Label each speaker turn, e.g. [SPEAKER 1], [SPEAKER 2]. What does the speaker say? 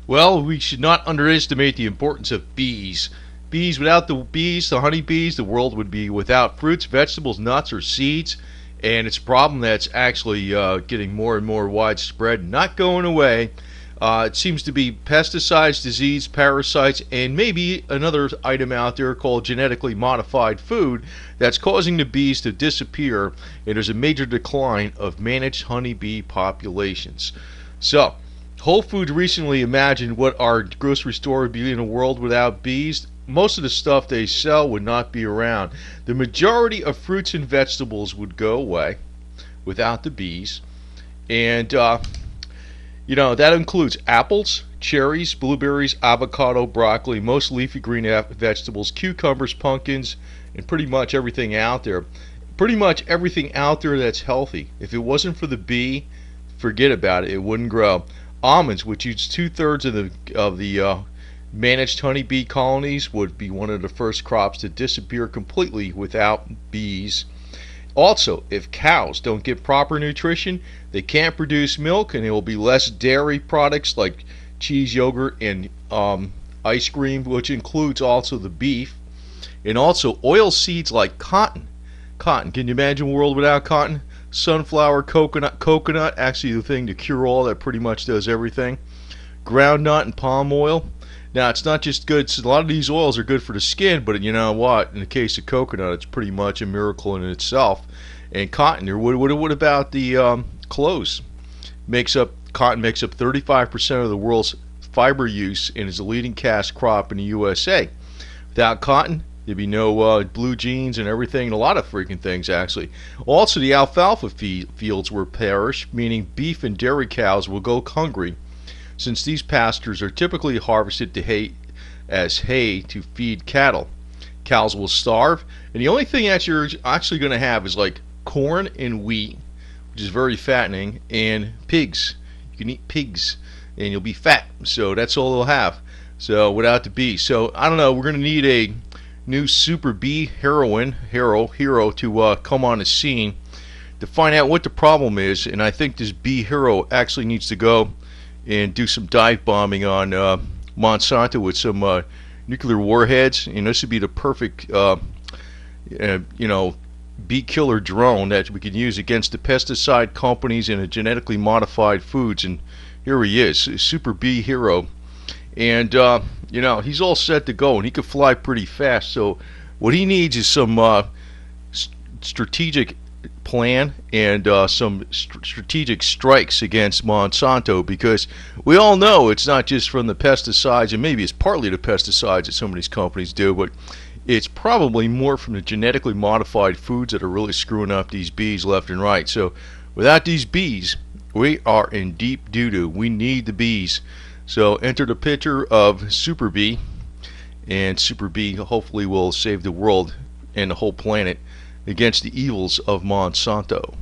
[SPEAKER 1] Well, we should not underestimate the importance of bees. Without the bees, the honeybees, the world would be without fruits, vegetables, nuts, or seeds. And it's a problem that's actually getting more and more widespread, not going away. It seems to be pesticides, disease, parasites, and maybe another item out there called genetically modified food that's causing the bees to disappear, and there's a major decline of managed honeybee populations. So, Whole Foods recently imagined what our grocery store would be in a world without bees. Most of the stuff they sell would not be around. The majority of fruits and vegetables would go away without the bees. And, that includes apples, cherries, blueberries, avocado, broccoli, most leafy green vegetables, cucumbers, pumpkins, and pretty much everything out there. Pretty much everything out there that's healthy. If it wasn't for the bee, forget about it. It wouldn't grow. Almonds, which use 2/3 of the managed honeybee colonies, would be one of the first crops to disappear completely without bees. Also, if cows don't get proper nutrition, they can't produce milk, and there will be less dairy products like cheese, yogurt, and ice cream, which includes also the beef, and also oil seeds like cotton. Cotton. Can you imagine a world without cotton? Sunflower, coconut, actually the thing to cure all, that pretty much does everything. Groundnut and palm oil. Now, it's not just good. A lot of these oils are good for the skin, but you know what? In the case of coconut, it's pretty much a miracle in itself. And cotton, what about the clothes? Cotton makes up 35% of the world's fiber use and is the leading cash crop in the USA. Without cotton, there'd be no blue jeans and everything, and a lot of freaking things, actually. Also, the alfalfa fields will perish, meaning beef and dairy cows will go hungry, since these pastures are typically harvested as hay to feed cattle. Cows will starve, and the only thing that you're actually going to have is like corn and wheat, which is very fattening, and pigs. You can eat pigs, and you'll be fat. So that's all they'll have. So without the bees. So I don't know. We're going to need a new super bee hero to come on the scene to find out what the problem is. And I think this bee hero actually needs to go and do some dive bombing on Monsanto with some nuclear warheads. And this would be the perfect, bee killer drone that we can use against the pesticide companies and the genetically modified foods. And here he is, super bee hero. And he's all set to go, and he can fly pretty fast. So what he needs is some strategic plan and some strategic strikes against Monsanto, because we all know it's not just from the pesticides, and maybe it's partly the pesticides that some of these companies do, but it's probably more from the genetically modified foods that are really screwing up these bees left and right. So without these bees, we are in deep doo-doo. We need the bees. So enter the picture of Super Bee, and Super Bee hopefully will save the world and the whole planet against the evils of Monsanto.